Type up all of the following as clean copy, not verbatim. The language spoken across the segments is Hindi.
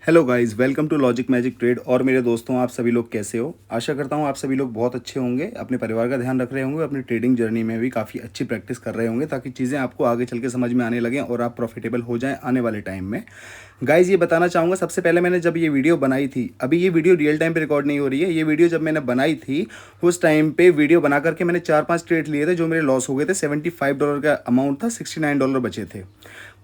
Hello guys, welcome to Logic Magic Trade. और मेरे दोस्तों, आप सभी लोग कैसे हो? आशा करता हूँ आप सभी लोग बहुत अच्छे होंगे, अपने परिवार का ध्यान रख रहे होंगे, अपनी ट्रेडिंग जर्नी में भी काफ़ी अच्छी प्रैक्टिस कर रहे होंगे ताकि चीज़ें आपको आगे चल के समझ में आने लगें और आप प्रॉफिटेबल हो जाएं आने वाले टाइम में। गाइस, ये बताना चाहूँगा, सबसे पहले मैंने जब ये वीडियो बनाई थी, अभी ये वीडियो रियल टाइम पे रिकॉर्ड नहीं हो रही है, ये वीडियो जब मैंने बनाई थी उस टाइम पे वीडियो बना करके मैंने 4-5 ट्रेड लिए थे जो मेरे लॉस हो गए थे। $75 का अमाउंट था, $69 बचे थे।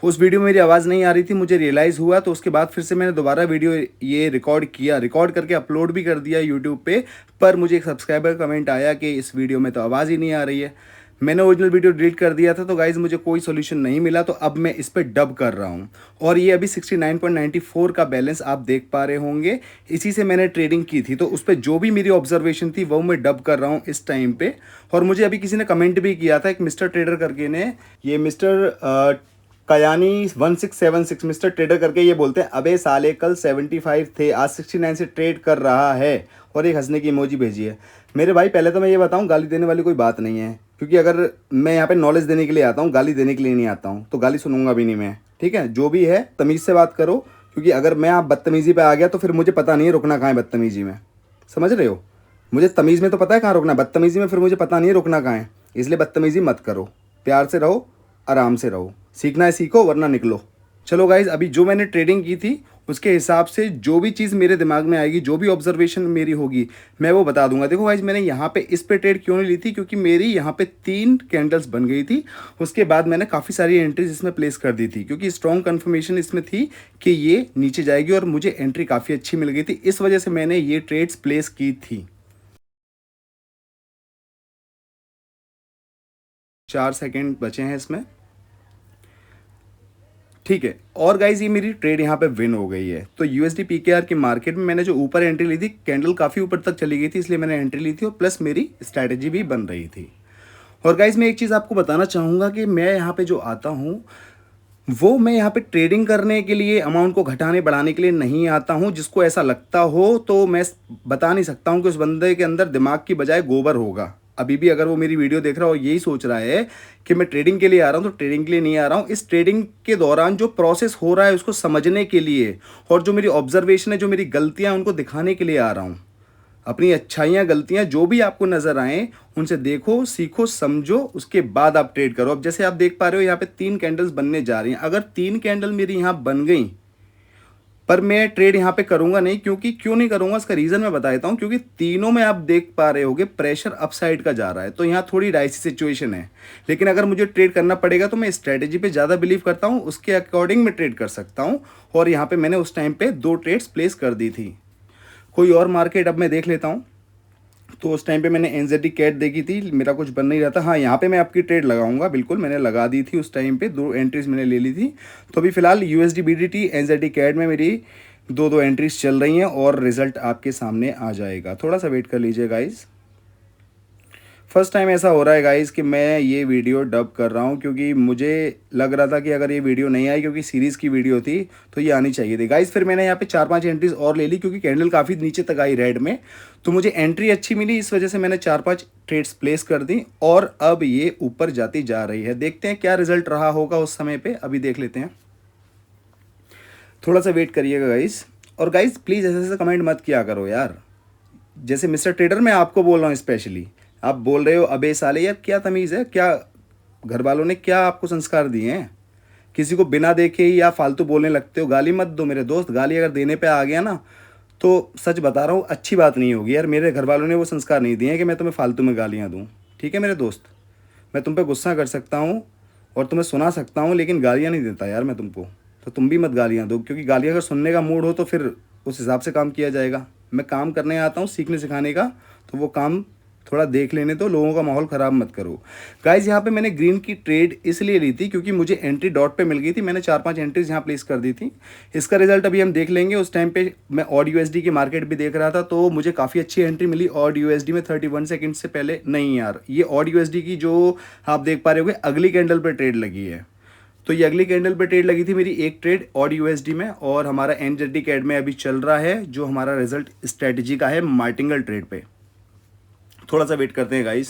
उस वीडियो में मेरी आवाज़ नहीं आ रही थी, मुझे रियलाइज़ हुआ, तो उसके बाद फिर से मैंने दोबारा वीडियो ये रिकॉर्ड किया, रिकॉर्ड करके अपलोड भी कर दिया यूट्यूब पे। पर मुझे एक सब्सक्राइबर कमेंट आया कि इस वीडियो में तो आवाज़ ही नहीं आ रही है। मैंने ओरिजिनल वीडियो डिलीट कर दिया था, तो गाइज़ मुझे कोई सोल्यूशन नहीं मिला, तो अब मैं इस पर डब कर रहा हूँ। और ये अभी 69.94 का बैलेंस आप देख पा रहे होंगे, इसी से मैंने ट्रेडिंग की थी। तो उस पर जो भी मेरी ऑब्जर्वेशन थी वो मैं डब कर रहा हूँ इस टाइम पे। और मुझे अभी किसी ने कमेंट भी किया था, एक मिस्टर ट्रेडर करके ने, ये मिस्टर कयानी 1676 मिस्टर ट्रेडर करके ये बोलते हैं, अबे साले कल 75 थे, आज 69 से ट्रेड कर रहा है, और एक हंसने की इमोजी भेजी है। मेरे भाई, पहले तो मैं ये बताऊं, गाली देने वाली कोई बात नहीं है, क्योंकि अगर मैं यहाँ पे नॉलेज देने के लिए आता हूँ, गाली देने के लिए नहीं आता हूँ, तो गाली सुनूंगा भी नहीं मैं। ठीक है, जो भी है तमीज़ से बात करो, क्योंकि अगर मैं आप बदतमीज़ी पे आ गया तो फिर मुझे पता नहीं है रुकना कहाँ है बदतमीज़ी में। समझ रहे हो? मुझे तमीज़ में तो पता है कहाँ रुकना है, बदतमीज़ी में फिर मुझे पता नहीं है रुकना कहाँ है। इसलिए बदतमीज़ी मत करो, प्यार से रहो, आराम से रहो। सीखना है सीखो, वरना निकलो। चलो गाइज, अभी जो मैंने ट्रेडिंग की थी उसके हिसाब से जो भी चीज़ मेरे दिमाग में आएगी, जो भी ऑब्जर्वेशन मेरी होगी, मैं वो बता दूंगा। देखो गाइज, मैंने यहाँ पे इस पे ट्रेड क्यों नहीं ली थी, क्योंकि मेरी यहाँ पे 3 कैंडल्स बन गई थी। उसके बाद मैंने काफ़ी सारी एंट्रीज इसमें प्लेस कर दी थी, क्योंकि स्ट्रॉन्ग कन्फर्मेशन इसमें थी कि ये नीचे जाएगी, और मुझे एंट्री काफ़ी अच्छी मिल गई थी। इस वजह से मैंने ये ट्रेड्स प्लेस की थी। 4 सेकेंड बचे हैं इसमें। ठीक है, और गाइज ये मेरी ट्रेड यहाँ पे विन हो गई है। तो यूएसडी पीकेआर की मार्केट में मैंने जो ऊपर एंट्री ली थी, कैंडल काफ़ी ऊपर तक चली गई थी, इसलिए मैंने एंट्री ली थी, और प्लस मेरी स्ट्रैटेजी भी बन रही थी। और गाइज मैं एक चीज़ आपको बताना चाहूँगा कि मैं यहाँ पे जो आता हूँ, वो मैं यहाँ पे ट्रेडिंग करने के लिए, अमाउंट को घटाने बढ़ाने के लिए नहीं आता हूँ। जिसको ऐसा लगता हो तो मैं बता नहीं सकता हूँ कि उस बंदे के अंदर दिमाग की बजाय गोबर होगा। अभी भी अगर वो मेरी वीडियो देख रहा हो और यही सोच रहा है कि मैं ट्रेडिंग के लिए आ रहा हूँ, तो ट्रेडिंग के लिए नहीं आ रहा हूँ। इस ट्रेडिंग के दौरान जो प्रोसेस हो रहा है उसको समझने के लिए, और जो मेरी ऑब्जर्वेशन है, जो मेरी गलतियाँ, उनको दिखाने के लिए आ रहा हूँ। अपनी अच्छाइयाँ गलतियाँ जो भी आपको नज़र आए, उनसे देखो, सीखो, समझो, उसके बाद आप ट्रेड करो। अब जैसे आप देख पा रहे हो, यहाँ पे 3 कैंडल्स बनने जा रही हैं। अगर 3 कैंडल मेरी यहाँ बन गई, पर मैं ट्रेड यहाँ पे करूंगा नहीं। क्योंकि क्यों नहीं करूंगा, इसका रीज़न मैं बता देता हूँ। क्योंकि तीनों में आप देख पा रहे होगे प्रेशर अपसाइड का जा रहा है, तो यहाँ थोड़ी डाइसी सिचुएशन है। लेकिन अगर मुझे ट्रेड करना पड़ेगा तो मैं स्ट्रेटेजी पे ज़्यादा बिलीव करता हूँ, उसके अकॉर्डिंग मैं ट्रेड कर सकता हूँ। और यहाँ पे मैंने उस टाइम पे 2 ट्रेड्स प्लेस कर दी थी। कोई और मार्केट अब मैं देख लेता हूँ। तो उस टाइम पे मैंने एनजेडी कैट देखी थी, मेरा कुछ बन नहीं रहा था। हाँ, यहाँ पे मैं आपकी ट्रेड लगाऊंगा, बिल्कुल मैंने लगा दी थी उस टाइम पे, 2 एंट्रीज मैंने ले ली थी। तो अभी फिलहाल यूएसडी बीडीटी एनजेडी कैट में मेरी 2 एंट्रीज चल रही हैं, और रिजल्ट आपके सामने आ जाएगा। थोड़ा सा वेट कर लीजिए गाइज। फर्स्ट टाइम ऐसा हो रहा है गाइज़ कि मैं ये वीडियो डब कर रहा हूँ, क्योंकि मुझे लग रहा था कि अगर ये वीडियो नहीं आई, क्योंकि सीरीज़ की वीडियो थी, तो ये आनी चाहिए थी गाइज़। फिर मैंने यहाँ पे 4-5 एंट्रीज और ले ली, क्योंकि कैंडल काफ़ी नीचे तक आई रेड में, तो मुझे एंट्री अच्छी मिली। इस वजह से मैंने 4-5 ट्रेड्स प्लेस कर दी, और अब ये ऊपर जाती जा रही है। देखते हैं क्या रिजल्ट रहा होगा उस समय पर, अभी देख लेते हैं। थोड़ा सा वेट करिएगा गाइज़। और गाइज़ प्लीज़ ऐसे ऐसे कमेंट मत किया करो यार। जैसे मिस्टर ट्रेडर मैं आपको बोल रहा हूँ स्पेशली, आप बोल रहे हो अबे साले, यार क्या तमीज़ है? क्या घर वालों ने क्या आपको संस्कार दिए हैं? किसी को बिना देखे ही आप फालतू बोलने लगते हो। गाली मत दो मेरे दोस्त, गाली अगर देने पे आ गया ना, तो सच बता रहा हूँ, अच्छी बात नहीं होगी यार। मेरे घर वालों ने वो संस्कार नहीं दिए हैं कि मैं तुम्हें फालतू में गालियाँ दूँ। ठीक है मेरे दोस्त, मैं तुम पे गुस्सा कर सकता हूँ और तुम्हें सुना सकता हूँ, लेकिन गालियाँ नहीं देता यार मैं तुमको। तो तुम भी मत गालियाँ दो, क्योंकि गालियाँ अगर सुनने का मूड हो तो फिर उस हिसाब से काम किया जाएगा। मैं काम करने आता हूँ सीखने सिखाने का, तो वो काम थोड़ा देख लेने दो, लोगों का माहौल ख़राब मत करो। गाइज यहाँ पे मैंने ग्रीन की ट्रेड इसलिए ली थी क्योंकि मुझे एंट्री डॉट पे मिल गई थी। मैंने 4-5 एंट्रीज यहाँ प्लेस कर दी थी। इसका रिजल्ट अभी हम देख लेंगे। उस टाइम पे मैं ऑड यूएसडी की मार्केट भी देख रहा था, तो मुझे काफ़ी अच्छी एंट्री मिली ऑड यूएसडी में 31 सेकेंड से पहले। नहीं यार, ये ऑड यूएसडी की जो आप देख पा रहे होगे अगली कैंडल पर ट्रेड लगी है। तो ये अगली कैंडल पे ट्रेड लगी थी मेरी, एक ट्रेड ऑड यूएसडी में, और हमारा एनजेडी कैड में अभी चल रहा है, जो हमारा रिजल्ट स्ट्रेटजी का है मार्टिंगल ट्रेड पे। थोड़ा सा वेट करते हैं गाइस।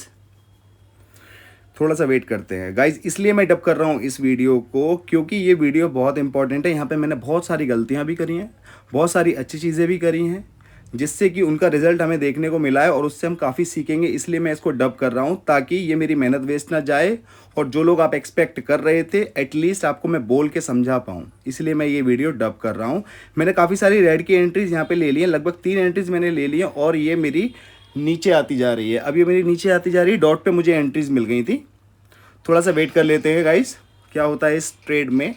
थोड़ा सा वेट करते हैं गाइज। इसलिए मैं डब कर रहा हूँ इस वीडियो को क्योंकि ये वीडियो बहुत इंपॉर्टेंट है। यहाँ पे मैंने बहुत सारी गलतियाँ भी करी हैं, बहुत सारी अच्छी चीज़ें भी करी हैं, जिससे कि उनका रिजल्ट हमें देखने को मिला है और उससे हम काफ़ी सीखेंगे। इसलिए मैं इसको डब कर रहा हूँ ताकि ये मेरी मेहनत वेस्ट ना जाए और जो लोग आप एक्सपेक्ट कर रहे थे एटलीस्ट आपको मैं बोल के समझा पाऊँ, इसलिए मैं ये वीडियो डब कर रहा हूँ। मैंने काफ़ी सारी रेड की एंट्रीज यहाँ पे ले ली हैं, लगभग 3 एंट्रीज मैंने ले ली हैं और ये मेरी नीचे आती जा रही है। अब ये मेरी नीचे आती जा रही है, डॉट पे मुझे एंट्रीज मिल गई थी। थोड़ा सा वेट कर लेते हैं गाइस, क्या होता है इस ट्रेड में,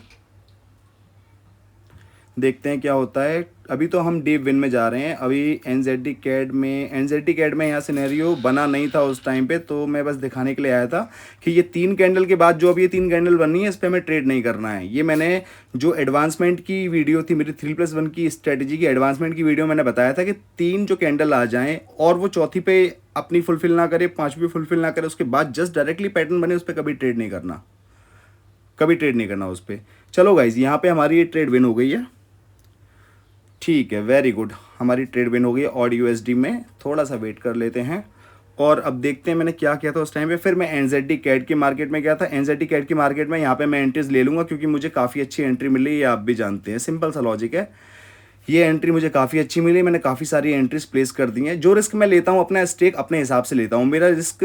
देखते हैं क्या होता है। अभी तो हम डीप विन में जा रहे हैं। अभी एनजेडी कैड में यहाँ सिनेरियो बना नहीं था उस टाइम पे, तो मैं बस दिखाने के लिए आया था कि ये 3 कैंडल के बाद जो अभी ये 3 कैंडल बननी है इस पर हमें ट्रेड नहीं करना है। ये मैंने जो एडवांसमेंट की वीडियो थी मेरी 3+1 की स्ट्रेटेजी की एडवांसमेंट की वीडियो, मैंने बताया था कि 3 जो कैंडल आ जाएँ और वो चौथी पे अपनी फुलफिल ना करे, 5वीं फुलफिल ना करे, उसके बाद जस्ट डायरेक्टली पैटर्न बने, उस पर कभी ट्रेड नहीं करना, कभी ट्रेड नहीं करना उस पर। चलो गाइज, यहाँ पे हमारी ये ट्रेड विन हो गई है। ठीक है, वेरी गुड, हमारी ट्रेड विन हो गई है ऑड यूएसडी में। थोड़ा सा वेट कर लेते हैं और अब देखते हैं मैंने क्या किया था उस टाइम पे। फिर मैं एनजेडी कैड की मार्केट में गया था। एनजेडी कैड की मार्केट में यहाँ पे मैं एंट्रीज ले लूँगा क्योंकि मुझे काफ़ी अच्छी एंट्री मिली, ये आप भी जानते हैं, सिंपल सा लॉजिक है। ये एंट्री मुझे काफ़ी अच्छी मिली, मैंने काफ़ी सारी एंट्रीज प्लेस कर दी हैं। जो रिस्क मैं लेता हूँ अपना स्टेक अपने हिसाब से लेता हूँ। मेरा रिस्क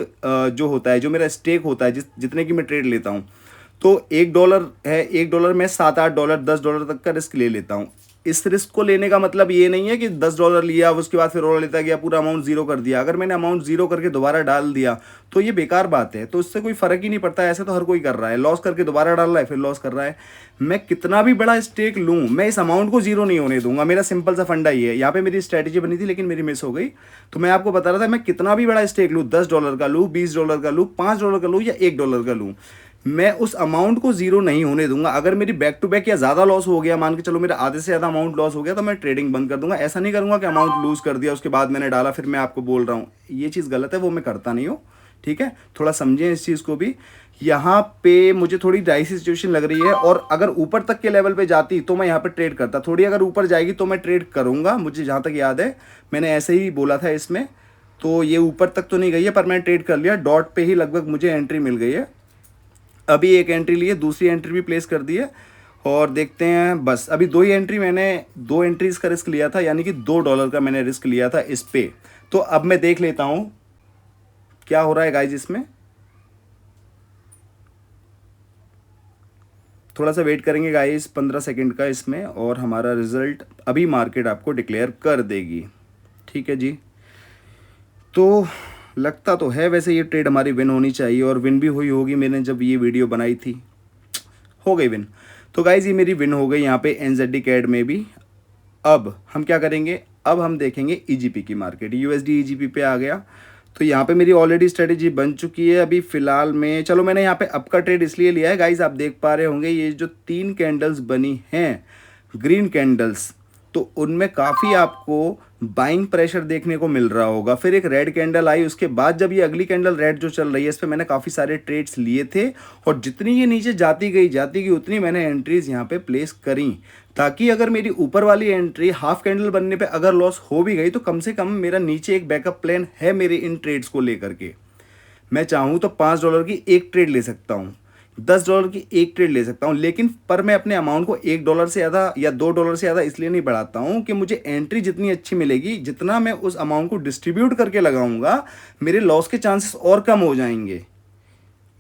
जो होता है, जो मेरा स्टेक होता है, जितने की मैं ट्रेड लेता हूँ, तो $1 है, $1 में $7-8 $10 तक का रिस्क ले लेता हूँ। इस रिस्क को लेने का मतलब ये नहीं है कि $10 लिया उसके बाद फिर और लेता गया, पूरा अमाउंट जीरो कर दिया। अगर मैंने अमाउंट जीरो करके दोबारा डाल दिया तो ये बेकार बात है, तो इससे कोई फर्क ही नहीं पड़ता। ऐसे तो हर कोई कर रहा है, लॉस करके दोबारा डाल रहा है फिर लॉस कर रहा है। मैं कितना भी बड़ा स्टेक लूँ, मैं इस अमाउंट को जीरो नहीं होने दूंगा। मेरा सिंपल सा फंडा ये है। यहाँ पे मेरी स्ट्रैटेजी बनी थी लेकिन मेरी मिस हो गई, तो मैं आपको बता रहा था मैं कितना भी बड़ा स्टेक लूँ, $10 का लूँ, $20 का लूँ, $5 का लूँ या $1 का लूँ, मैं उस अमाउंट को जीरो नहीं होने दूंगा। अगर मेरी बैक टू बैक या ज़्यादा लॉस हो गया, मान के चलो मेरा आधे से ज़्यादा अमाउंट लॉस हो गया, तो मैं ट्रेडिंग बंद कर दूंगा। ऐसा नहीं करूंगा कि अमाउंट लूज़ कर दिया उसके बाद मैंने डाला फिर मैं आपको बोल रहा हूँ, ये चीज़ गलत है, वो मैं करता नहीं हूँ। ठीक है, थोड़ा समझें इस चीज़ को भी। यहाँ पे मुझे थोड़ी डाइसी सिचुएशन लग रही है और अगर ऊपर तक के लेवल पे जाती तो मैं यहाँ पे ट्रेड करता। थोड़ी अगर ऊपर जाएगी तो मैं ट्रेड करूँगा, मुझे जहाँ तक याद है मैंने ऐसे ही बोला था इसमें। तो ये ऊपर तक तो नहीं गई है पर मैं ट्रेड कर लिया, डॉट पे ही लगभग मुझे एंट्री मिल गई है। अभी एक एंट्री ली है, दूसरी एंट्री भी प्लेस कर दी है और देखते हैं। बस अभी 2 ही एंट्री, मैंने 2 एंट्रीज का रिस्क लिया था, यानी कि $2 का मैंने रिस्क लिया था इस पे। तो अब मैं देख लेता हूं क्या हो रहा है गाइज इसमें। थोड़ा सा वेट करेंगे गाइज 15 सेकंड का इसमें और हमारा रिजल्ट अभी मार्केट आपको डिक्लेयर कर देगी। ठीक है जी, तो लगता तो है वैसे ये ट्रेड हमारी विन होनी चाहिए और विन भी हुई होगी। मैंने जब ये वीडियो बनाई थी हो गई विन। तो गाइज ये मेरी विन हो गई यहाँ पे एनजेडी कैड में भी। अब हम क्या करेंगे, अब हम देखेंगे ईजीपी की मार्केट। यूएसडी ईजीपी पे आ गया, तो यहाँ पे मेरी ऑलरेडी स्ट्रेटेजी बन चुकी है। अभी फिलहाल में चलो मैंने यहाँ पे अप का ट्रेड इसलिए लिया है गाइज, आप देख पा रहे होंगे ये जो 3 कैंडल्स बनी हैं ग्रीन कैंडल्स, तो उनमें काफ़ी आपको बाइंग प्रेशर देखने को मिल रहा होगा। फिर एक रेड कैंडल आई, उसके बाद जब ये अगली कैंडल रेड जो चल रही है इस पर मैंने काफ़ी सारे ट्रेड्स लिए थे और जितनी ये नीचे जाती गई उतनी मैंने एंट्रीज यहाँ पे प्लेस करी, ताकि अगर मेरी ऊपर वाली एंट्री हाफ कैंडल बनने पे अगर लॉस हो भी गई तो कम से कम मेरा नीचे एक बैकअप प्लान है मेरे इन ट्रेड्स को लेकर के। मैं चाहूँ तो $5 की एक ट्रेड ले सकता हूँ, $10 की एक ट्रेड ले सकता हूँ, लेकिन पर मैं अपने अमाउंट को $1 से ज़्यादा या $2 से ज़्यादा इसलिए नहीं बढ़ाता हूँ कि मुझे एंट्री जितनी अच्छी मिलेगी, जितना मैं उस अमाउंट को डिस्ट्रीब्यूट करके लगाऊंगा मेरे लॉस के चांसेस और कम हो जाएंगे।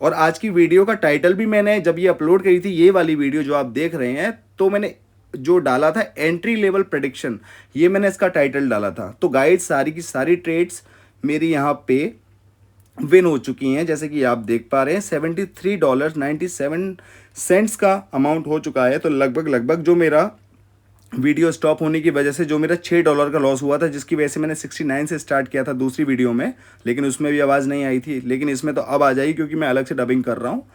और आज की वीडियो का टाइटल भी मैंने जब ये अपलोड करी थी, ये वाली वीडियो जो आप देख रहे हैं, तो मैंने जो डाला था एंट्री लेवल प्रेडिक्शन, ये मैंने इसका टाइटल डाला था। तो गाइड सारी की सारी ट्रेड्स मेरी यहाँ पे विन हो चुकी हैं, जैसे कि आप देख पा रहे हैं $73.97 का अमाउंट हो चुका है। तो लगभग जो मेरा वीडियो स्टॉप होने की वजह से जो मेरा $6 का लॉस हुआ था, जिसकी वजह से मैंने 69 से स्टार्ट किया था दूसरी वीडियो में, लेकिन उसमें भी आवाज़ नहीं आई थी, लेकिन इसमें तो अब आ जाएगी क्योंकि मैं अलग से डबिंग कर रहा हूँ।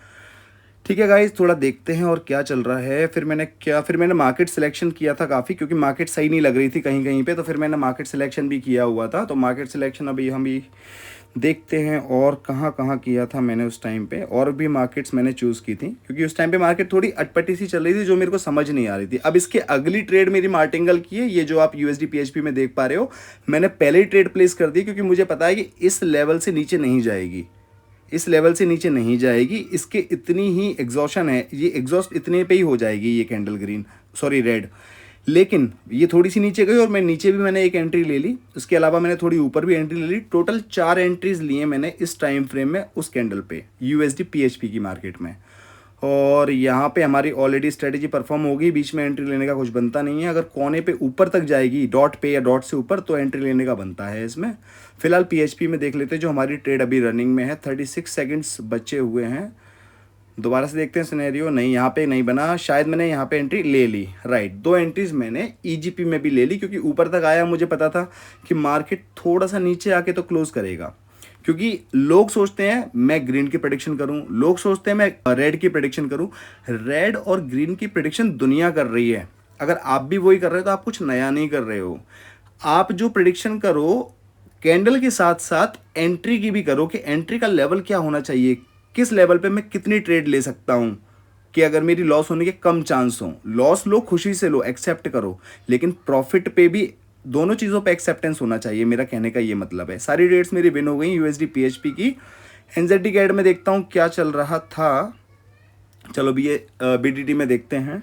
ठीक है गाइज, थोड़ा देखते हैं और क्या चल रहा है। फिर मैंने मार्केट सिलेक्शन किया था काफ़ी, क्योंकि मार्केट सही नहीं लग रही थी कहीं कहीं पे, तो फिर मैंने मार्केट सिलेक्शन भी किया हुआ था। तो मार्केट सिलेक्शन अभी हम भी देखते हैं और कहाँ कहाँ किया था मैंने उस टाइम पे, और भी मार्केट्स मैंने चूज़ की थी क्योंकि उस टाइम पे मार्केट थोड़ी अटपटी सी चल रही थी जो मेरे को समझ नहीं आ रही थी। अब इसके अगली ट्रेड मेरी मार्टिंगल की है, ये जो आप यूएसडी पीएचपी में देख पा रहे हो, मैंने पहले ही ट्रेड प्लेस कर दी क्योंकि मुझे पता है कि इस लेवल से नीचे नहीं जाएगी, इस लेवल से नीचे नहीं जाएगी, इसके इतनी ही एग्जॉशन है, ये एग्जॉस्ट इतने पे ही हो जाएगी ये कैंडल ग्रीन, सॉरी रेड। लेकिन ये थोड़ी सी नीचे गई और मैं नीचे भी मैंने एक एंट्री ले ली, उसके अलावा मैंने थोड़ी ऊपर भी एंट्री ले ली। टोटल 4 एंट्रीज लिए मैंने इस टाइम फ्रेम में उस कैंडल पे यूएसडी पीएचपी की मार्केट में। और यहाँ पे हमारी ऑलरेडी स्ट्रेटेजी परफॉर्म होगी, बीच में एंट्री लेने का कुछ बनता नहीं है। अगर कोने पे ऊपर तक जाएगी डॉट पे या डॉट से ऊपर तो एंट्री लेने का बनता है इसमें। फिलहाल पीएचपी में देख लेते हैं जो हमारी ट्रेड अभी रनिंग में है। 36 सेकंड्स बचे हुए हैं। दोबारा से देखते हैं सिनेरियो। नहीं, यहाँ पे नहीं बना, शायद मैंने यहाँ पे एंट्री ले ली, राइट। 2 एंट्रीज मैंने ईजीपी में भी ले ली क्योंकि ऊपर तक आया, मुझे पता था कि मार्केट थोड़ा सा नीचे आके तो क्लोज करेगा। क्योंकि लोग सोचते हैं मैं ग्रीन की प्रेडिक्शन करूं, लोग सोचते हैं मैं रेड की प्रेडिक्शन करूं। रेड और ग्रीन की प्रेडिक्शन दुनिया कर रही है। अगर आप भी वही कर रहे हो तो आप कुछ नया नहीं कर रहे हो। आप जो प्रेडिक्शन करो कैंडल के साथ साथ एंट्री की भी करो कि एंट्री का लेवल क्या होना चाहिए, किस लेवल पे मैं कितनी ट्रेड ले सकता हूं कि अगर मेरी लॉस होने के कम चांस हो। लॉस लो, खुशी से लो, एक्सेप्ट करो, लेकिन प्रॉफिट पे भी, दोनों चीज़ों पे एक्सेप्टेंस होना चाहिए। मेरा कहने का ये मतलब है। सारी रेट्स मेरी विन हो गई यूएसडी पीएचपी की। एनजेडी कैड में देखता हूँ क्या चल रहा था। चलो भी ये बीडीटी में देखते हैं।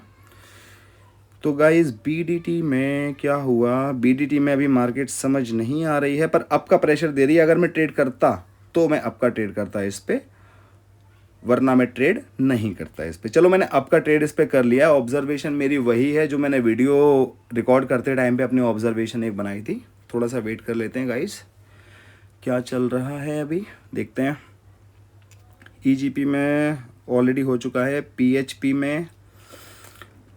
तो गाइस बीडीटी में क्या हुआ, बीडीटी में अभी मार्केट समझ नहीं आ रही है, पर अप का प्रेशर दे रही है। अगर मैं ट्रेड करता तो मैं अप का ट्रेड करता इस पे, वरना मैं ट्रेड नहीं करता इस पे। चलो मैंने आपका ट्रेड इस पे कर लिया। ऑब्जर्वेशन मेरी वही है जो मैंने वीडियो रिकॉर्ड करते टाइम पे अपनी ऑब्जर्वेशन एक बनाई थी। थोड़ा सा वेट कर लेते हैं गाइस, क्या चल रहा है अभी देखते हैं। ईजीपी में ऑलरेडी हो चुका है। पीएचपी में,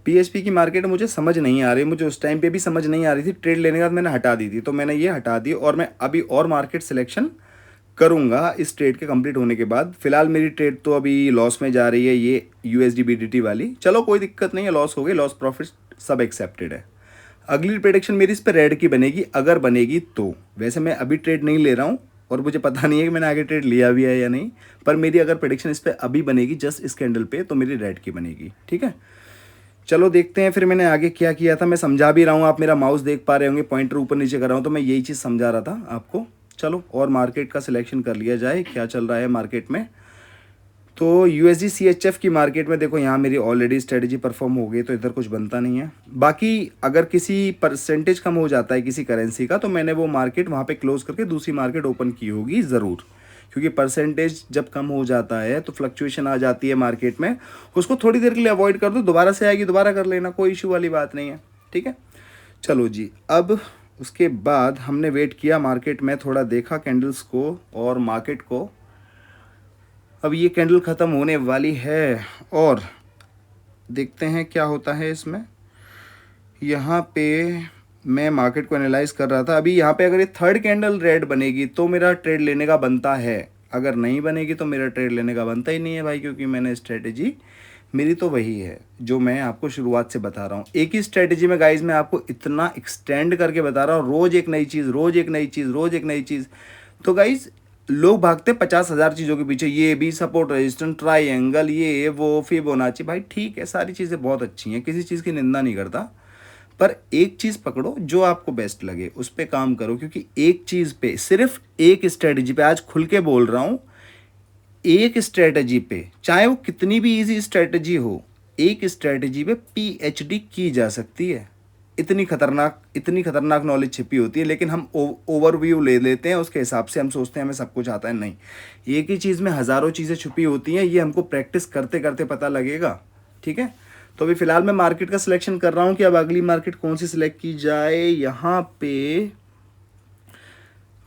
पीएचपी की मार्केट मुझे समझ नहीं आ रही, मुझे उस टाइम पे भी समझ नहीं आ रही थी। ट्रेड लेने के बाद मैंने हटा दी थी, तो मैंने ये हटा दी और मैं अभी और मार्केट सिलेक्शन करूंगा इस ट्रेड के कंप्लीट होने के बाद। फिलहाल मेरी ट्रेड तो अभी लॉस में जा रही है, ये यूएसडी बीडीटी वाली। चलो कोई दिक्कत नहीं है, लॉस हो गई, लॉस प्रॉफिट सब एक्सेप्टेड है। अगली प्रेडिक्शन मेरी इस पर रेड की बनेगी, अगर बनेगी तो। वैसे मैं अभी ट्रेड नहीं ले रहा हूँ और मुझे पता नहीं है कि मैंने आगे ट्रेड लिया भी है या नहीं, पर मेरी अगर प्रेडिक्शन इस पर अभी बनेगी जस्ट इस कैंडल पे, तो मेरी रेड की बनेगी। ठीक है, चलो देखते हैं फिर मैंने आगे क्या किया था। मैं समझा भी रहा हूँ, आप मेरा माउस देख पा रहे होंगे, पॉइंटर ऊपर नीचे कर रहा हूँ, तो मैं यही चीज़ समझा रहा था आपको। चलो और मार्केट का सिलेक्शन कर लिया जाए, क्या चल रहा है मार्केट में। तो यूएसडी सीएचएफ की मार्केट में देखो, यहाँ मेरी ऑलरेडी स्ट्रेटजी परफॉर्म हो गई, तो इधर कुछ बनता नहीं है। बाकी अगर किसी परसेंटेज कम हो जाता है किसी करेंसी का, तो मैंने वो मार्केट वहाँ पे क्लोज करके दूसरी मार्केट ओपन की होगी ज़रूर। क्योंकि परसेंटेज जब कम हो जाता है तो फ्लक्चुएशन आ जाती है मार्केट में, उसको थोड़ी देर के लिए अवॉइड कर दो, दोबारा से आएगी दोबारा कर लेना, कोई इशू वाली बात नहीं है। ठीक है, चलो जी। अब उसके बाद हमने वेट किया मार्केट में, थोड़ा देखा कैंडल्स को और मार्केट को। अब ये कैंडल ख़त्म होने वाली है और देखते हैं क्या होता है इसमें। यहाँ पे मैं मार्केट को एनालाइज कर रहा था। अभी यहाँ पे अगर ये थर्ड कैंडल रेड बनेगी तो मेरा ट्रेड लेने का बनता है, अगर नहीं बनेगी तो मेरा ट्रेड लेने का बनता ही नहीं है भाई, क्योंकि मैंने स्ट्रेटेजी मेरी तो वही है जो मैं आपको शुरुआत से बता रहा हूँ। एक ही स्ट्रेटेजी में गाइज मैं आपको इतना एक्सटेंड करके बता रहा हूँ, रोज़ एक नई चीज़, रोज़ एक नई चीज़, रोज़ एक नई चीज़। तो गाइज लोग भागते 50,000 चीज़ों के पीछे, ये भी सपोर्ट रेजिस्टेंस ट्राइंगल, ये वो फिबोनाची। भाई ठीक है, सारी चीज़ें बहुत अच्छी हैं, किसी चीज़ की निंदा नहीं करता, पर एक चीज़ पकड़ो जो आपको बेस्ट लगे, उस पर काम करो। क्योंकि एक चीज़ पे, सिर्फ एक स्ट्रेटजी पे, आज खुल के बोल रहा हूँ, एक स्ट्रेटजी पे, चाहे वो कितनी भी इजी स्ट्रेटजी हो, एक स्ट्रेटजी पे पीएचडी की जा सकती है। इतनी खतरनाक नॉलेज छिपी होती है, लेकिन हम ओवरव्यू ले लेते हैं, उसके हिसाब से हम सोचते हैं हमें सब कुछ आता है। नहीं, एक ही चीज़ में हज़ारों चीज़ें छुपी होती हैं, ये हमको प्रैक्टिस करते करते पता लगेगा। ठीक है, तो अभी फ़िलहाल मैं मार्केट का सिलेक्शन कर रहा हूँ कि अब अगली मार्केट कौन सी सिलेक्ट की जाए। यहाँ पे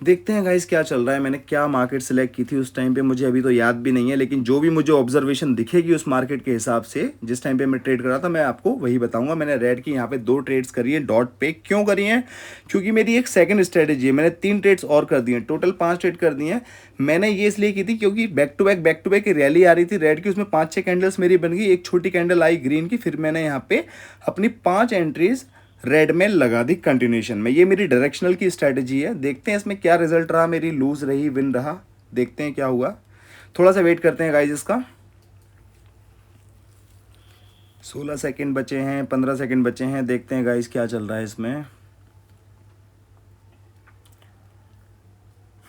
देखते हैं गाइस क्या चल रहा है। मैंने क्या मार्केट सिलेक्ट की थी उस टाइम पे मुझे अभी तो याद भी नहीं है, लेकिन जो भी मुझे ऑब्जर्वेशन दिखेगी उस मार्केट के हिसाब से, जिस टाइम पे मैं ट्रेड कर रहा था, मैं आपको वही बताऊंगा। मैंने रेड की यहाँ पे 2 ट्रेड्स करी है डॉट पे। क्यों करी हैं? क्योंकि मेरी एक सेकंड स्ट्रेटेजी है, मैंने 3 ट्रेड्स और कर दिए, टोटल 5 ट्रेड कर दिए हैं। मैंने ये इसलिए की थी क्योंकि बैक टू बैक रैली आ रही थी रेड की, उसमें 5-6 कैंडल्स मेरी बन गई, एक छोटी कैंडल आई ग्रीन की, फिर मैंने यहाँ पे अपनी 5 एंट्रीज रेड में लगा दी कंटिन्यूशन में। ये मेरी डायरेक्शनल की स्ट्रैटेजी है। देखते हैं इसमें क्या रिजल्ट रहा, मेरी लूज रही विन रहा, देखते हैं क्या हुआ। थोड़ा सा वेट करते हैं गाइज इसका। 16 सेकंड बचे हैं, 15 सेकंड बचे हैं, देखते हैं गाइज क्या चल रहा है इसमें।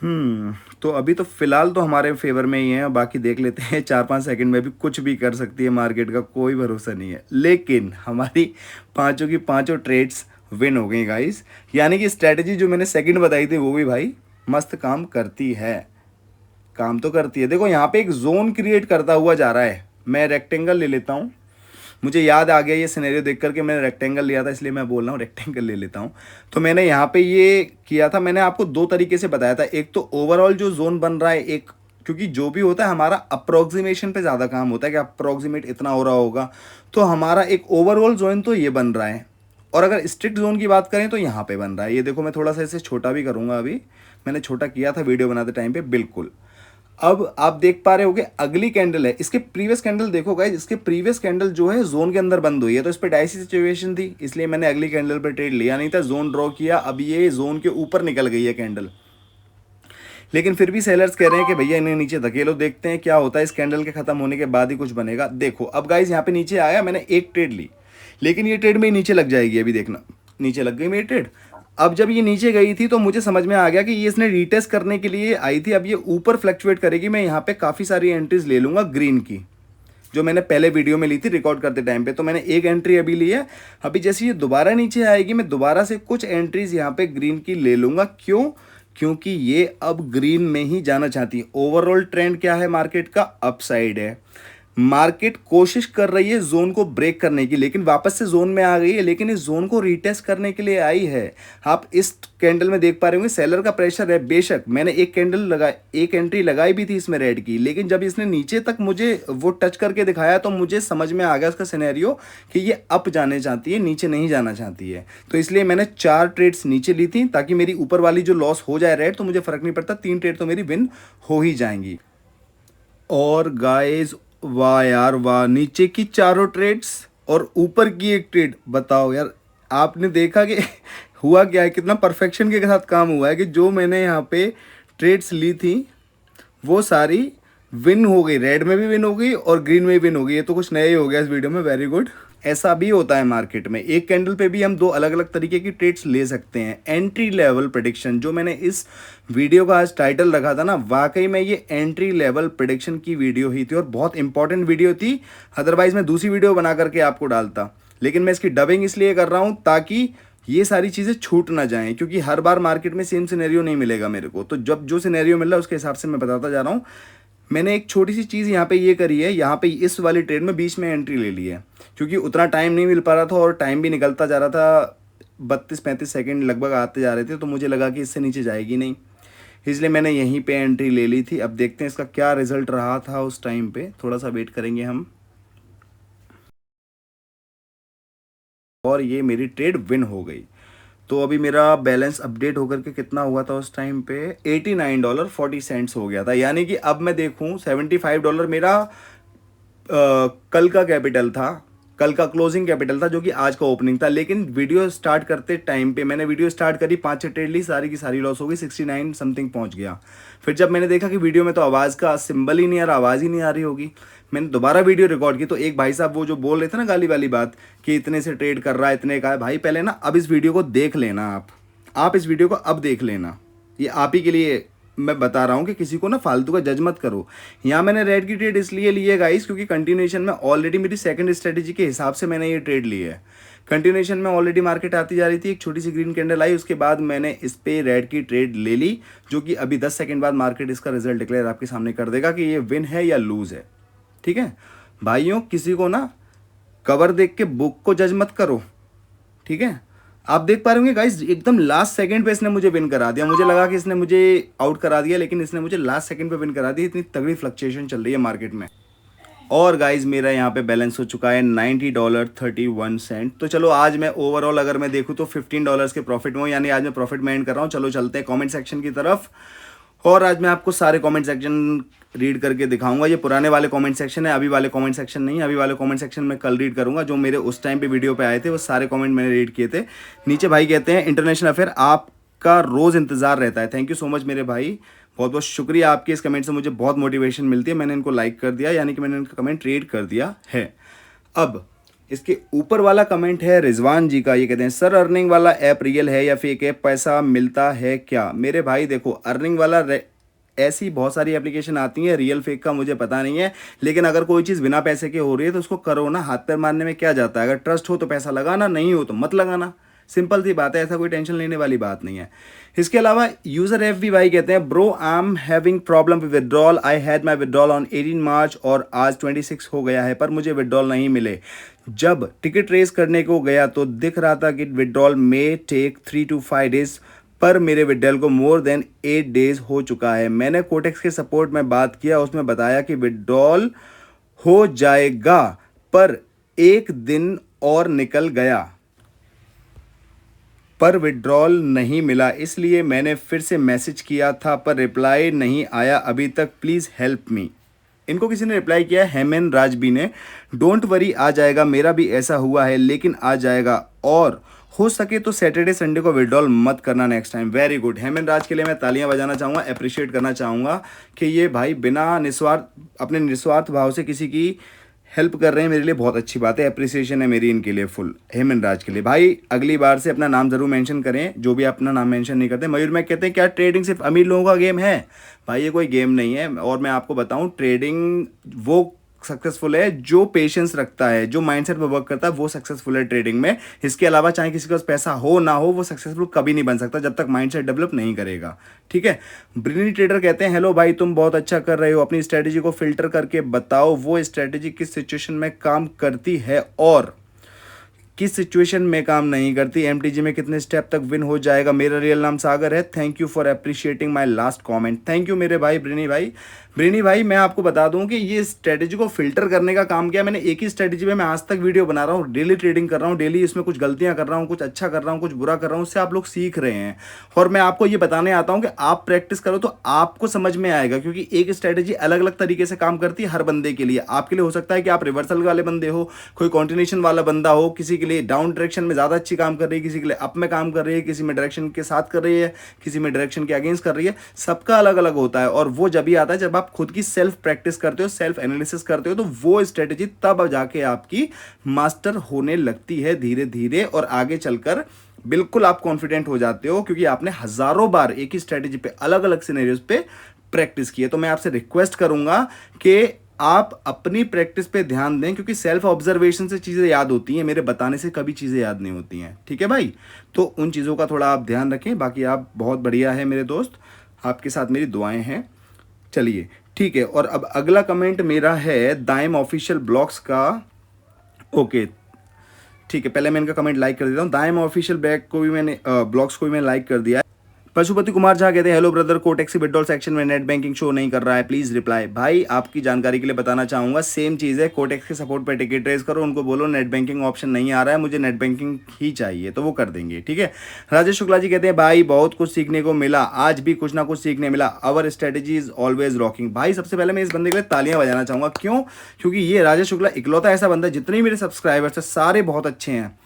तो अभी तो फिलहाल तो हमारे फेवर में ही है, बाकी देख लेते हैं 4-5 सेकंड में भी कुछ भी कर सकती है मार्केट, का कोई भरोसा नहीं है। लेकिन हमारी पांचों की पांचों ट्रेड्स विन हो गई गाइस, यानी कि स्ट्रैटेजी जो मैंने सेकंड बताई थी वो भी भाई मस्त काम करती है, काम तो करती है। देखो यहाँ पे एक जोन क्रिएट करता हुआ जा रहा है। मैं रेक्टेंगल ले लेता हूँ, मुझे याद आ गया ये सिनेरियो देख करके, मैंने रेक्टेंगल लिया था इसलिए मैं बोल रहा हूँ रेक्टेंगल ले लेता हूँ। तो मैंने यहाँ पे ये किया था, मैंने आपको दो तरीके से बताया था। एक तो ओवरऑल जो जोन बन रहा है, एक क्योंकि जो भी होता है हमारा अप्रोक्सीमेशन पे ज़्यादा काम होता है कि अप्रोक्सीमेट इतना हो रहा होगा, तो हमारा एक ओवरऑल जोन तो ये बन रहा है। और अगर स्ट्रिक्ट जोन की बात करें तो यहाँ पे बन रहा है, ये देखो मैं थोड़ा सा इसे छोटा भी करूँगा, अभी मैंने छोटा किया था वीडियो बनाते टाइम पे बिल्कुल। अब आप देख पा रहे होगे अगली कैंडल है, इसके प्रीवियस कैंडल देखो गाइस, इसके प्रीवियस कैंडल जो है जोन के अंदर बंद हुई है, तो इस पर डाइसी सिचुएशन थी इसलिए मैंने अगली कैंडल पर ट्रेड लिया नहीं था, जोन ड्रॉ किया। अब ये जोन के ऊपर निकल गई है कैंडल, लेकिन फिर भी सेलर्स कह रहे हैं कि भैया इन्हें नीचे धकेलो, देखते हैं क्या होता है, इस कैंडल के खत्म होने के बाद ही कुछ बनेगा। देखो अब गाइस यहाँ पे नीचे आया, मैंने एक ट्रेड ली, लेकिन ये ट्रेड में नीचे लग जाएगी, अभी देखना नीचे लग गई मेरी ट्रेड। अब जब ये नीचे गई थी तो मुझे समझ में आ गया कि ये इसने रीटेस्ट करने के लिए आई थी, अब ये ऊपर फ्लक्चुएट करेगी। मैं यहाँ पे काफ़ी सारी एंट्रीज ले लूँगा ग्रीन की, जो मैंने पहले वीडियो में ली थी रिकॉर्ड करते टाइम पे। तो मैंने एक एंट्री अभी ली है, अभी जैसे ये दोबारा नीचे आएगी मैं दोबारा से कुछ एंट्रीज यहाँ पे ग्रीन की ले लूँगा। क्यों? क्योंकि ये अब ग्रीन में ही जाना चाहती है। ओवरऑल ट्रेंड क्या है मार्केट का? अपसाइड है। मार्केट कोशिश कर रही है जोन को ब्रेक करने की, लेकिन वापस से जोन में आ गई है, लेकिन इस जोन को रीटेस्ट करने के लिए आई है। आप इस कैंडल में देख पा रहे होंगे सेलर का प्रेशर है। बेशक मैंने एक कैंडल लगा, एक एंट्री लगाई भी थी इसमें रेड की, लेकिन जब इसने नीचे तक मुझे वो टच करके दिखाया तो मुझे समझ में आ गया उसका सिनेरियो कि ये अप जाने चाहती है, नीचे नहीं जाना चाहती है। तो इसलिए मैंने 4 ट्रेड्स नीचे ली थी, ताकि मेरी ऊपर वाली जो लॉस हो जाए रेड तो मुझे फर्क नहीं पड़ता, 3 ट्रेड तो मेरी विन हो ही जाएंगी। और गाइस वाह यार वाह, नीचे की चारों ट्रेड्स और ऊपर की एक ट्रेड, बताओ यार आपने देखा कि हुआ क्या है, कितना परफेक्शन के साथ काम हुआ है कि जो मैंने यहाँ पे ट्रेड्स ली थी वो सारी विन हो गई, रेड में भी विन हो गई और ग्रीन में भी विन हो गई। ये तो कुछ नया ही हो गया इस वीडियो में, वेरी गुड। ऐसा भी होता है मार्केट में, एक कैंडल पे भी हम दो अलग अलग तरीके की ट्रेड्स ले सकते हैं। एंट्री लेवल प्रेडिक्शन जो मैंने इस वीडियो का आज टाइटल रखा था ना, वाकई में ये एंट्री लेवल प्रेडिक्शन की वीडियो ही थी और बहुत इंपॉर्टेंट वीडियो थी। अदरवाइज मैं दूसरी वीडियो बना करके आपको डालता, लेकिन मैं इसकी डबिंग इसलिए कर रहा हूँ ताकि ये सारी चीज़ें छूट ना जाएं, क्योंकि हर बार मार्केट में सेम सिनेरियो नहीं मिलेगा मेरे को। तो जब जो सिनेरियो मिल रहा है उसके हिसाब से मैं बताता जा रहा हूँ। मैंने एक छोटी सी चीज़ यहाँ पे ये करी है, यहाँ पे इस वाली ट्रेड में बीच में एंट्री ले ली है, क्योंकि उतना टाइम नहीं मिल पा रहा था और टाइम भी निकलता जा रहा था, 32-35 सेकंड लगभग आते जा रहे थे, तो मुझे लगा कि इससे नीचे जाएगी नहीं, इसलिए मैंने यहीं पे एंट्री ले ली थी। अब देखते हैं इसका क्या रिजल्ट रहा था उस टाइम पे, थोड़ा सा वेट करेंगे हम। और ये मेरी ट्रेड विन हो गई। तो अभी मेरा बैलेंस अपडेट होकर के कितना हुआ था उस टाइम पे, $89.40 हो गया था। यानी कि अब मैं देखूं $75 मेरा कल का कैपिटल था, कल का क्लोजिंग कैपिटल था, जो कि आज का ओपनिंग था। लेकिन वीडियो स्टार्ट करते टाइम पे मैंने वीडियो स्टार्ट करी, 5-6 ट्रेड ली, सारी की सारी लॉस हो गई, 69 समथिंग पहुंच गया। फिर जब मैंने देखा कि वीडियो में तो आवाज़ का सिंबल ही नहीं आ रहा, आवाज़ ही नहीं आ रही होगी, मैंने दोबारा वीडियो रिकॉर्ड की। तो एक भाई साहब वो जो बोल रहे थे ना गाली वाली बात कि इतने से ट्रेड कर रहा है, इतने का है, भाई पहले ना अब इस वीडियो को देख लेना, आप इस वीडियो को अब देख लेना, ये आप ही के लिए मैं बता रहा हूँ कि किसी को ना फालतू का जज मत करो। यहाँ मैंने रेड की ट्रेड इसलिए ली है गाइस, क्योंकि कंटिन्यूएशन में ऑलरेडी मेरी सेकंड स्ट्रेटेजी के हिसाब से मैंने ये ट्रेड ली है। कंटिन्यूएशन में ऑलरेडी मार्केट आती जा रही थी, एक छोटी सी ग्रीन कैंडल आई, उसके बाद मैंने इस पे रेड की ट्रेड ले ली, जो कि अभी 10 सेकंड बाद मार्केट इसका रिजल्ट डिक्लेयर आपके सामने कर देगा कि ये विन है या लूज है। ठीक है भाइयों, किसी को ना कवर देख के बुक को जज मत करो, ठीक है। आप देख पा रहे होंगे गाइस, एकदम लास्ट सेकंड पे इसने मुझे विन करा दिया। मुझे लगा कि इसने मुझे आउट करा दिया, लेकिन इसने मुझे लास्ट सेकंड पे विन करा दिया। इतनी तगड़ी फ्लक्चुएशन चल रही है मार्केट में। और गाइज मेरा यहाँ पे बैलेंस हो चुका है $90.31। तो चलो आज मैं ओवरऑल अगर मैं देखूँ तो $15 के प्रॉफिट में हूँ, यानी आज मैं प्रॉफिट में एंड कर रहा हूँ। चलो चलते हैं कमेंट सेक्शन की तरफ, और आज मैं आपको सारे कमेंट सेक्शन रीड करके दिखाऊंगा। ये पुराने वाले कमेंट सेक्शन है, अभी वाले कमेंट सेक्शन नहीं। अभी वाले कमेंट सेक्शन में कल रीड करूंगा, जो मेरे उस टाइम पे वीडियो पे आए थे वो सारे कमेंट मैंने रीड किए थे। नीचे भाई कहते हैं इंटरनेशनल अफेयर आपका रोज़ इंतजार रहता है। थैंक यू सो मच मेरे भाई, बहुत बहुत शुक्रिया आपके इस कमेंट से मुझे बहुत मोटिवेशन मिलती है। मैंने इनको लाइक कर दिया, यानी कि मैंने इनका कमेंट रीड कर दिया है। अब इसके ऊपर वाला कमेंट है रिजवान जी का। ये कहते हैं सर अर्निंग वाला ऐप रियल है या फेक है, पैसा मिलता है क्या? मेरे भाई देखो, अर्निंग वाला ऐसी बहुत सारी एप्लीकेशन आती हैं, रियल फेक का मुझे पता नहीं है, लेकिन अगर कोई चीज़ बिना पैसे के हो रही है तो उसको करो ना, हाथ पैर मारने में क्या जाता है? अगर ट्रस्ट हो तो पैसा लगाना, नहीं हो तो मत लगाना, सिंपल सी बात है, ऐसा कोई टेंशन लेने वाली बात नहीं है। इसके अलावा यूजर एफ बी भाई कहते हैं bro I am having problem with withdrawal, I had my withdrawal on 18 मार्च और आज 26 हो गया है पर मुझे विड्रॉल नहीं मिले। जब टिकट रेस करने को गया तो दिख रहा था कि विड्रॉल में टेक 3 to 5 डेज, पर मेरे विड्रॉल को मोर देन 8 डेज हो चुका है। मैंने कोटेक्स के सपोर्ट में बात किया, उसमें बताया कि विड्रॉल हो जाएगा, पर एक दिन और निकल गया पर विड्रॉल नहीं मिला, इसलिए मैंने फिर से मैसेज किया था पर रिप्लाई नहीं आया अभी तक, प्लीज़ हेल्प मी। इनको किसी ने रिप्लाई किया है, हेमन राजबी ने। डोंट वरी, आ जाएगा, मेरा भी ऐसा हुआ है लेकिन आ जाएगा, और हो सके तो सैटरडे संडे को विड्रॉल मत करना नेक्स्ट टाइम। वेरी गुड, हेमन राज के लिए मैं तालियां बजाना चाहूँगा, अप्रिशिएट करना चाहूँगा कि ये भाई बिना निस्वार्थ, अपने निस्वार्थ भाव से किसी की हेल्प कर रहे हैं, मेरे लिए बहुत अच्छी बात है, अप्रिसिएशन है मेरी इनके लिए फुल, हेमन राज के लिए। भाई अगली बार से अपना नाम जरूर मेंशन करें, जो भी अपना नाम मेंशन नहीं करते। मयूर में कहते हैं क्या ट्रेडिंग सिर्फ अमीर लोगों का गेम है? भाई ये कोई गेम नहीं है, और मैं आपको बताऊं, ट्रेडिंग वो सक्सेसफुल है जो पेशेंस रखता है, जो माइंडसेट पर वर्क करता है, वो सक्सेसफुल है ट्रेडिंग में। इसके अलावा चाहे किसी के पास पैसा हो ना हो, वो सक्सेसफुल कभी नहीं बन सकता जब तक माइंडसेट डेवलप नहीं करेगा। ठीक है। ब्रिनी ट्रेडर कहते हैं हेलो भाई, तुम बहुत अच्छा कर रहे हो, अपनी स्ट्रेटेजी को फिल्टर करके बताओ, वो स्ट्रेटेजी किस सिचुएशन में काम करती है और किस सिचुएशन में काम नहीं करती, एमटीजी में कितने स्टेप तक विन हो जाएगा। मेरा रियल नाम सागर है, thank you for appreciating my last comment. Thank you मेरे भाई ब्रिनी भाई। ब्रिनी भाई मैं आपको बता दूं कि ये स्ट्रेटेजी को फिल्टर करने का काम किया मैंने, एक ही स्ट्रेटेजी में मैं आज तक वीडियो बना रहा हूँ, डेली ट्रेडिंग कर रहा हूँ, डेली इसमें कुछ गलतियां कर रहा हूँ, कुछ अच्छा कर रहा हूँ, कुछ बुरा कर रहा हूँ, उससे आप लोग सीख रहे हैं। और मैं आपको ये बताने आता हूँ कि आप प्रैक्टिस करो तो आपको समझ में आएगा, क्योंकि एक स्ट्रेटेजी अलग अलग तरीके से काम करती है हर बंदे के लिए। आपके लिए हो सकता है कि आप रिवर्सल वाले बंदे हो, कोई कॉन्टिन्यूशन वाला बंदा हो, किसी के लिए डाउन डायरेक्शन में ज़्यादा अच्छी काम कर रही है, किसी के लिए अप में काम कर रही है, किसी में डायरेक्शन के साथ कर रही है, किसी में डायरेक्शन के अगेंस्ट कर रही है। सबका अलग अलग होता है, और वो जब भी आता है जब आप खुद की सेल्फ प्रैक्टिस करते हो, सेल्फ एनालिसिस करते हो, तो वो स्ट्रेटेजी तब जाके आपकी मास्टर होने लगती है धीरे धीरे, और आगे चलकर बिल्कुल आप कॉन्फिडेंट हो जाते हो, क्योंकि आपने हजारों बार एक ही स्ट्रेटेजी पे अलग अलग सिनेरियोज पे प्रैक्टिस की है। तो मैं आपसे रिक्वेस्ट करूंगा कि आप अपनी प्रैक्टिस पे ध्यान दें, क्योंकि सेल्फ ऑब्जर्वेशन से चीज़ें याद होती हैं, मेरे बताने से कभी चीज़ें याद नहीं होती हैं। ठीक है भाई, तो उन चीज़ों का थोड़ा आप ध्यान रखें। बाकी आप बहुत बढ़िया है मेरे दोस्त, आपके साथ मेरी दुआएं हैं। चलिए ठीक है, और अब अगला कमेंट मेरा है दाइम ऑफिशियल ब्लॉग्स का। ओके ठीक है, पहले मैं इनका कमेंट लाइक कर देता हूँ। दाइम ऑफिशियल ब्लॉग को भी मैंने ब्लॉग्स को भी मैंने लाइक कर दिया है। पशुपति कुमार झा कहते हैं हेलो ब्रदर, कोटेक्सी विड्रॉल सेक्शन में नेट बैंकिंग शो नहीं कर रहा है, प्लीज रिप्लाई। भाई आपकी जानकारी के लिए बताना चाहूंगा, सेम चीज़ है, कोटेक्स के सपोर्ट पे टिकट रेज करो, उनको बोलो नेट बैंकिंग ऑप्शन नहीं आ रहा है, मुझे नेट बैंकिंग ही चाहिए, तो वो कर देंगे। ठीक है। राजेश शुक्ला जी कहते हैं भाई बहुत कुछ सीखने को मिला, आज भी कुछ ना कुछ सीखने मिला, अवर स्ट्रेटेजी इज ऑलवेज रॉकिंग। भाई सबसे पहले मैं इस बंदे के लिए तालियां बजाना चाहूंगा। क्यों? क्योंकि ये राजेश शुक्ला इकलौता ऐसा बंदा, जितने मेरे सब्सक्राइबर्स है सारे बहुत अच्छे हैं,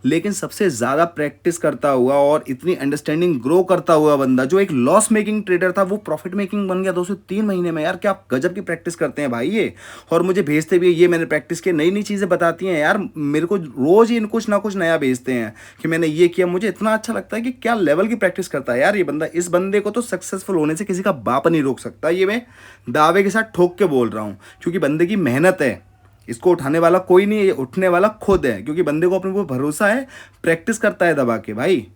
लेकिन सबसे ज़्यादा प्रैक्टिस करता हुआ और इतनी अंडरस्टैंडिंग ग्रो करता हुआ बंदा, जो एक लॉस मेकिंग ट्रेडर था वो प्रॉफिट मेकिंग बन गया 2 से 3 महीने में। यार क्या गजब की प्रैक्टिस करते हैं भाई ये, और मुझे भेजते भी, ये मैंने प्रैक्टिस की नई नई चीज़ें बताती हैं यार, मेरे को रोज़ ही कुछ ना कुछ नया भेजते हैं कि मैंने ये किया। मुझे इतना अच्छा लगता है कि क्या लेवल की प्रैक्टिस करता है यार ये बंदा। इस बंदे को तो सक्सेसफुल होने से किसी का बाप नहीं रोक सकता, ये मैं दावे के साथ ठोक के बोल रहा हूँ, क्योंकि बंदे की मेहनत है, इसको उठाने वाला कोई नहीं है, ये उठने वाला खुद है, क्योंकि बंदे को अपने ऊपर भरोसा है, प्रैक्टिस करता है दबा के। भाई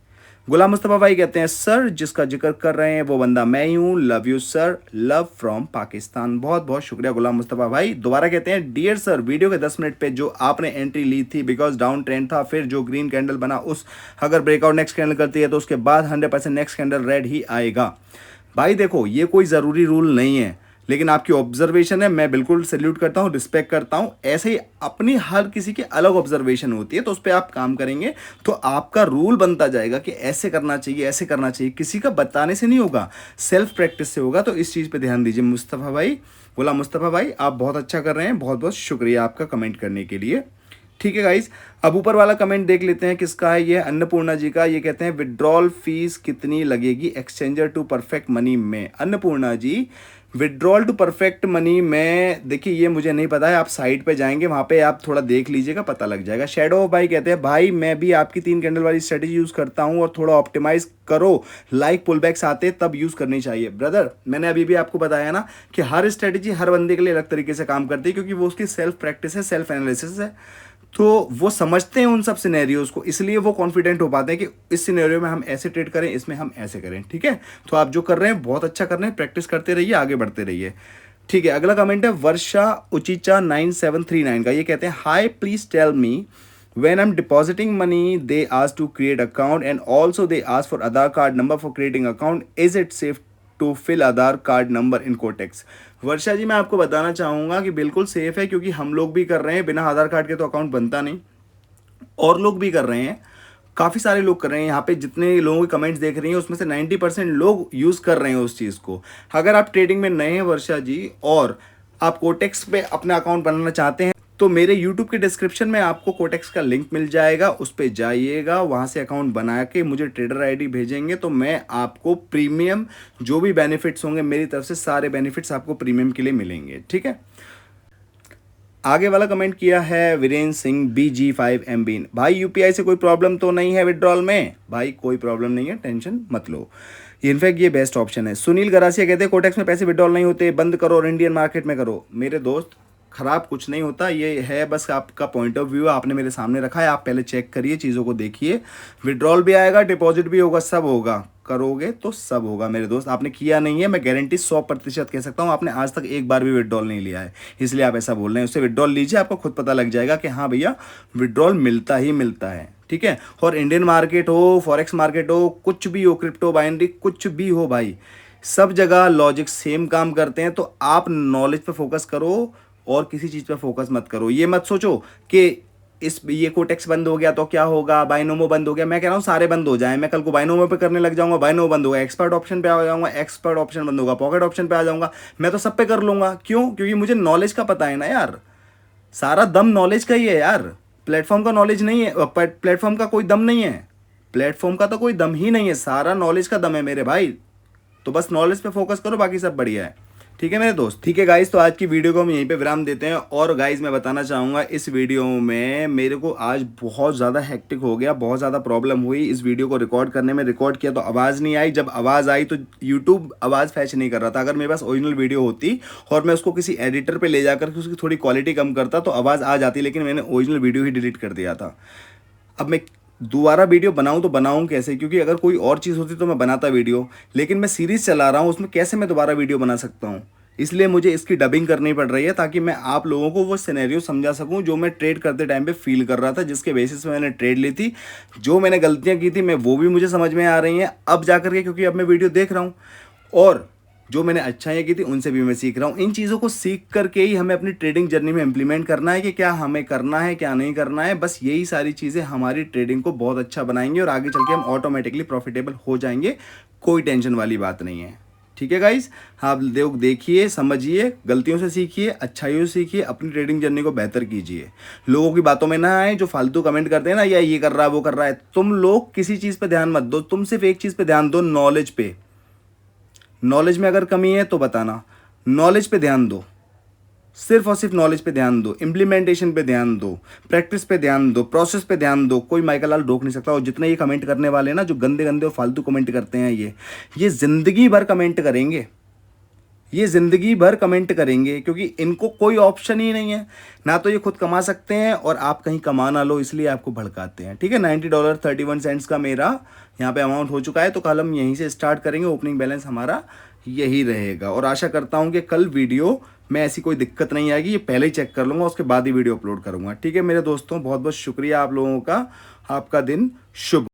गुलाम मुस्तफा भाई कहते हैं सर जिसका जिक्र कर रहे हैं वो बंदा मैं ही हूँ, love you sir, love from Pakistan. बहुत बहुत शुक्रिया गुलाम मुस्तफा भाई। दोबारा कहते हैं डियर सर, वीडियो के 10 मिनट पे जो आपने एंट्री ली थी बिकॉज डाउन ट्रेंड था, फिर जो ग्रीन कैंडल बना उस अगर ब्रेकआउट नेक्स्ट कैंडल करती है तो उसके बाद 100% नेक्स्ट कैंडल रेड ही आएगा। भाई देखो ये कोई ज़रूरी रूल नहीं है, लेकिन आपकी ऑब्जर्वेशन है, मैं बिल्कुल सैल्यूट करता हूँ, रिस्पेक्ट करता हूँ। ऐसे ही अपनी हर किसी की अलग ऑब्जर्वेशन होती है, तो उस पर आप काम करेंगे तो आपका रूल बनता जाएगा कि ऐसे करना चाहिए, ऐसे करना चाहिए। किसी का बताने से नहीं होगा, सेल्फ प्रैक्टिस से होगा। तो इस चीज़ पे ध्यान दीजिए मुस्तफ़ा भाई, गुलाम मुस्तफ़ा भाई, आप बहुत अच्छा कर रहे हैं, बहुत बहुत शुक्रिया आपका कमेंट करने के लिए। ठीक है गाइज, अब ऊपर वाला कमेंट देख लेते हैं किसका है। ये अन्नपूर्णा जी का। ये कहते हैं विड्रॉल फीस कितनी लगेगी एक्सचेंजर टू परफेक्ट मनी में? अन्नपूर्णा जी, विड्रॉल टू परफेक्ट मनी में देखिए ये मुझे नहीं पता है, आप साइट पे जाएंगे वहाँ पे आप थोड़ा देख लीजिएगा, पता लग जाएगा। शैडो ऑफ भाई कहते हैं भाई मैं भी आपकी 3 कैंडल वाली स्ट्रेटेजी यूज़ करता हूँ और थोड़ा ऑप्टिमाइज करो, लाइक पुल बैक्स आते तब यूज़ करनी चाहिए। ब्रदर मैंने अभी भी आपको बताया ना कि हर स्ट्रेटेजी हर बंदे के लिए अलग तरीके से काम करती है, क्योंकि वो उसकी सेल्फ प्रैक्टिस है, सेल्फ एनालिसिस है, तो वो समझते हैं उन सब सिनेरियोज को, इसलिए वो कॉन्फिडेंट हो पाते हैं कि इस सिनेरियो में हम ऐसे ट्रेड करें, इसमें हम ऐसे करें। ठीक है, तो आप जो कर रहे हैं बहुत अच्छा कर रहे हैं, प्रैक्टिस करते रहिए, आगे बढ़ते रहिए। ठीक है, अगला कमेंट है वर्षा उचिचा 9739 का। ये कहते हैं hi please tell me when I'm depositing money they ask to create account and also they ask for Aadhaar card number for creating account, is it safe to fill Aadhaar card number in Kotex? वर्षा जी मैं आपको बताना चाहूँगा कि बिल्कुल सेफ है, क्योंकि हम लोग भी कर रहे हैं, बिना आधार कार्ड के तो अकाउंट बनता नहीं, और लोग भी कर रहे हैं, काफ़ी सारे लोग कर रहे हैं। यहाँ पे जितने लोगों के कमेंट्स देख रही हैं उसमें से 90% लोग यूज़ कर रहे हैं उस चीज़ को। अगर आप ट्रेडिंग में नए हैं वर्षा जी और आप कोटेक्स पे अपना अकाउंट बनाना चाहते हैं तो मेरे YouTube के डिस्क्रिप्शन में आपको कोटेक्स का लिंक मिल जाएगा, उस पर जाइएगा, वहाँ से अकाउंट बना के मुझे ट्रेडर आईडी भेजेंगे तो मैं आपको प्रीमियम जो भी बेनिफिट्स होंगे मेरी तरफ से सारे बेनिफिट्स आपको प्रीमियम के लिए मिलेंगे। ठीक है, आगे वाला कमेंट किया है वीरेंद्र सिंह BG5MB। भाई यूपीआई से कोई प्रॉब्लम तो नहीं है विड्रॉल में? भाई कोई प्रॉब्लम नहीं है, टेंशन मत लो, इनफैक्ट ये बेस्ट ऑप्शन है। सुनील गरासिया कहते हैं कोटेक्स में पैसे विड्रॉल नहीं होते, बंद करो और इंडियन मार्केट में करो। मेरे दोस्त खराब कुछ नहीं होता, ये है बस आपका पॉइंट ऑफ व्यू, आपने मेरे सामने रखा है, आप पहले चेक करिए, चीज़ों को देखिए। विड्रॉल भी आएगा, डिपॉजिट भी होगा, सब होगा, करोगे तो सब होगा मेरे दोस्त। आपने किया नहीं है, मैं गारंटी 100% कह सकता हूँ, आपने आज तक एक बार भी विड्रॉल नहीं लिया है, इसलिए आप ऐसा बोल रहे हैं। उससे विड्रॉल लीजिए, आपको खुद पता लग जाएगा कि हाँ भैया विड्रॉल मिलता ही मिलता है। ठीक है, और इंडियन मार्केट हो, फॉरेक्स मार्केट हो, कुछ भी हो, क्रिप्टो बाइनरी कुछ भी हो भाई, सब जगह लॉजिक सेम काम करते हैं। तो आप नॉलेज पे फोकस करो और किसी चीज़ पे फोकस मत करो। ये मत सोचो कि ये कोटेक्स बंद हो गया तो क्या होगा, बाइनोमो बंद हो गया। मैं कह रहा हूँ सारे बंद हो जाएं, मैं कल को बाइनोमो पे करने लग जाऊंगा, बाइनोमो बंद होगा, एक्सपर्ट ऑप्शन पे आ जाऊंगा, एक्सपर्ट ऑप्शन बंद होगा, पॉकेट ऑप्शन पे आ जाऊंगा, मैं तो सब पे कर लूंगा। क्यों? क्योंकि मुझे नॉलेज का पता है ना यार, सारा दम नॉलेज का ही है यार, प्लेटफॉर्म का नॉलेज नहीं है, प्लेटफॉर्म का कोई दम नहीं है, प्लेटफॉर्म का तो कोई दम ही नहीं है, सारा नॉलेज का दम है मेरे भाई। तो बस नॉलेज पे फोकस करो, बाकी सब बढ़िया है। ठीक है मेरे दोस्त। ठीक है गाइस, तो आज की वीडियो को हम यहीं पे विराम देते हैं। और गाइस मैं बताना चाहूँगा इस वीडियो में मेरे को आज बहुत ज़्यादा हेक्टिक हो गया, बहुत ज़्यादा प्रॉब्लम हुई इस वीडियो को रिकॉर्ड करने में। रिकॉर्ड किया तो आवाज़ नहीं आई, जब आवाज़ आई तो यूट्यूब आवाज़ फैच नहीं कर रहा था। अगर मेरे पास ओरिजिनल वीडियो होती और मैं उसको किसी एडिटर पर ले जाकर उसकी थोड़ी क्वालिटी कम करता तो आवाज़ आ जाती, लेकिन मैंने ओरिजिनल वीडियो ही डिलीट कर दिया था। अब मैं दोबारा वीडियो बनाऊं तो बनाऊं कैसे, क्योंकि अगर कोई और चीज़ होती तो मैं बनाता वीडियो, लेकिन मैं सीरीज़ चला रहा हूं, उसमें कैसे मैं दोबारा वीडियो बना सकता हूं। इसलिए मुझे इसकी डबिंग करनी पड़ रही है ताकि मैं आप लोगों को वो सिनेरियो समझा सकूं जो मैं ट्रेड करते टाइम पे फील कर रहा था, जिसके बेसिस पे मैंने ट्रेड ली थी। जो मैंने गलतियां की थी मैं वो भी मुझे समझ में आ रही हैं अब जा करके, क्योंकि अब मैं वीडियो देख रहा हूँ, और जो मैंने अच्छाइयाँ की थी उनसे भी मैं सीख रहा हूँ। इन चीज़ों को सीख करके ही हमें अपनी ट्रेडिंग जर्नी में इंप्लीमेंट करना है कि क्या हमें करना है क्या नहीं करना है। बस यही सारी चीज़ें हमारी ट्रेडिंग को बहुत अच्छा बनाएंगे और आगे चल के हम ऑटोमेटिकली प्रॉफिटेबल हो जाएंगे, कोई टेंशन वाली बात नहीं है। ठीक है गाइस, आप देखिए, समझिए, गलतियों से सीखिए, अच्छाइयों से सीखिए, अपनी ट्रेडिंग जर्नी को बेहतर कीजिए। लोगों की बातों में ना आए जो फालतू कमेंट करते हैं ना, या ये कर रहा है वो कर रहा है। तुम लोग किसी चीज़ पे ध्यान मत दो, तुम सिर्फ एक चीज़ पे ध्यान दो, नॉलेज पे। नॉलेज में अगर कमी है तो बताना, नॉलेज पे ध्यान दो, सिर्फ और सिर्फ नॉलेज पे ध्यान दो, इम्प्लीमेंटेशन पे ध्यान दो, प्रैक्टिस पे ध्यान दो, प्रोसेस पे ध्यान दो। कोई माइकल लाल रोक नहीं सकता। और जितने ये कमेंट करने वाले हैं ना, जो गंदे गंदे और फालतू कमेंट करते हैं, ये ज़िंदगी भर कमेंट करेंगे, ये ज़िंदगी भर कमेंट करेंगे, क्योंकि इनको कोई ऑप्शन ही नहीं है। ना तो ये खुद कमा सकते हैं और आप कहीं कमा ना लो, इसलिए आपको भड़काते हैं। ठीक है, $90.31 का मेरा यहाँ पे अमाउंट हो चुका है, तो कल हम यहीं से स्टार्ट करेंगे। ओपनिंग बैलेंस हमारा यही रहेगा और आशा करता हूँ कि कल वीडियो में ऐसी कोई दिक्कत नहीं आएगी। ये पहले ही चेक कर लूँगा, उसके बाद ही वीडियो अपलोड करूँगा। ठीक है मेरे दोस्तों, बहुत बहुत शुक्रिया आप लोगों का। आपका दिन शुभ।